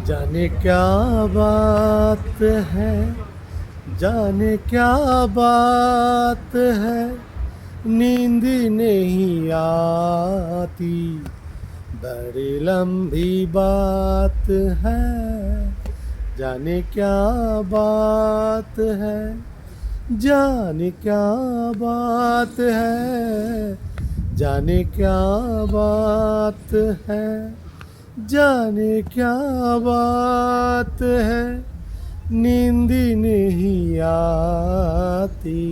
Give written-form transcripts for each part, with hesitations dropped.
जाने क्या बात है, जाने क्या बात है, नींद नहीं आती, बड़ी लंबी बात है। जाने क्या बात है, जाने क्या बात है, जाने क्या बात है, जाने क्या बात है, नींद नहीं आती,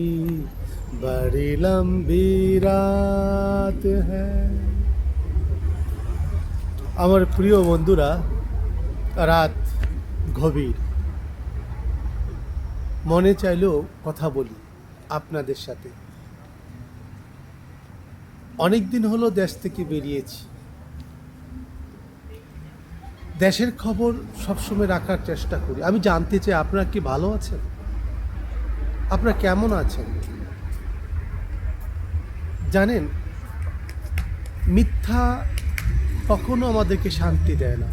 बड़ी लंबी रात है। আমার প্রিয় বন্ধুরা, রাত গভীর, মনে চাইলেও কথা বলি আপনাদের সাথে। অনেক দিন হলো দেশ থেকে বেরিয়েছি। দেশের খবর সবসময় রাখার চেষ্টা করি। আমি জানতে চাই আপনারা কি ভালো আছেন, আপনারা কেমন আছেন। জানেন, মিথ্যা কখনো আমাদেরকে শান্তি দেয় না,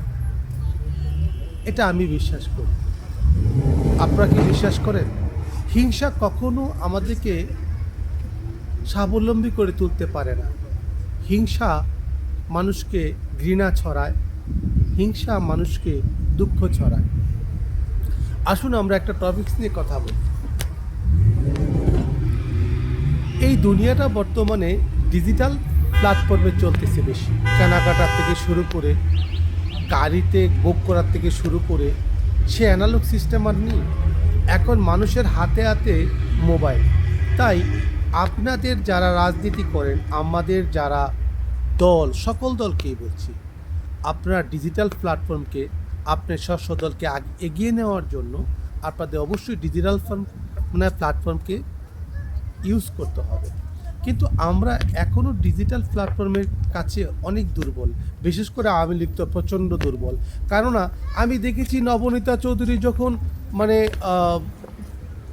এটা আমি বিশ্বাস করি। আপনারা কি বিশ্বাস করেন? হিংসা কখনো আমাদেরকে স্বাবলম্বী করে তুলতে পারে না। হিংসা মানুষকে ঘৃণা ছড়ায়, হিংসা মানুষকে দুঃখ ছড়ায়। আসুন আমরা একটা টপিকস নিয়ে কথা বলি। এই দুনিয়াটা বর্তমানে ডিজিটাল প্ল্যাটফর্মে চলতেছে বেশি। কেনাকাটার থেকে শুরু করে, গাড়িতে বুক করার থেকে শুরু করে, সে অ্যানালগ সিস্টেম আর নেই। এখন মানুষের হাতে হাতে মোবাইল। তাই আপনাদের যারা রাজনীতি করেন, আমাদের যারা দল, সকল দলকেই বলছি, আপনারা ডিজিটাল প্ল্যাটফর্মকে, আপনার স্বস্ব দলকে এগিয়ে নেওয়ার জন্য আপনাদের অবশ্যই ডিজিটাল প্ল্যাটফর্মকে ইউজ করতে হবে। কিন্তু আমরা এখনও ডিজিটাল প্ল্যাটফর্মের কাছে অনেক দুর্বল। বিশেষ করে আওয়ামী লীগ তো প্রচণ্ড দুর্বল। কেননা আমি দেখেছি নবনীতা চৌধুরী যখন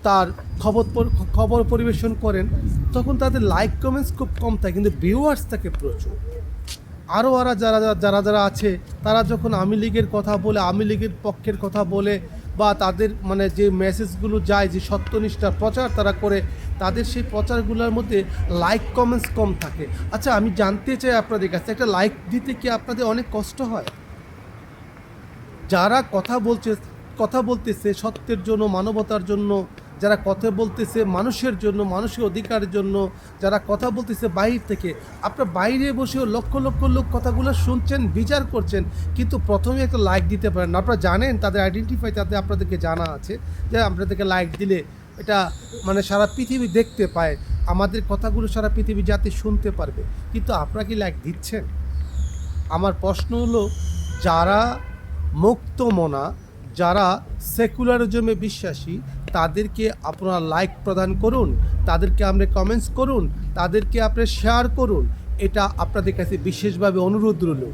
তার খবর পরিবেশন করেন, তখন তাদের লাইক কমেন্টস খুব কম থাকে, কিন্তু ভিউয়ার্স থাকে প্রচুর। আরও যারা আছে, তারা যখন আওয়ামী লীগের কথা বলে, আওয়ামী লীগের পক্ষের কথা বলে, বা তাদের যে মেসেজগুলো যায়, যে সত্যনিষ্ঠার প্রচার তারা করে, তাদের সেই প্রচারগুলোর মধ্যে লাইক কমেন্টস কম থাকে। আচ্ছা, আমি জানতে চাই আপনাদের কাছে, একটা লাইক দিতে কি আপনাদের অনেক কষ্ট হয়? যারা কথা বলতেছে সত্যের জন্য, মানবতার জন্য, যারা কথা বলতেছে মানুষের জন্য, মানুষের অধিকারের জন্য, যারা কথা বলতেছে বাইরে থেকে, আপনার বাইরে বসেও লক্ষ লক্ষ লোক কথাগুলো শুনছেন, বিচার করছেন, কিন্তু প্রথমে একটা লাইক দিতে পারেন না। আপনারা জানেন, তাদের আইডেন্টিফাই তাদের আপনাদেরকে জানা আছে, যে আপনাদেরকে লাইক দিলে এটা সারা পৃথিবী দেখতে পায়, আমাদের কথাগুলো সারা পৃথিবী যাতে শুনতে পারবে। কিন্তু আপনারা কি লাইক দিচ্ছেন? আমার প্রশ্ন হলো, যারা মুক্তমনা, যারা সেকুলারিজমে বিশ্বাসী, তাদেরকে আপনারা লাইক প্রদান করুন, তাদেরকে আপনি কমেন্টস করুন, তাদেরকে আপনি শেয়ার করুন। এটা আপনাদের কাছে বিশেষভাবে অনুরোধ রইল।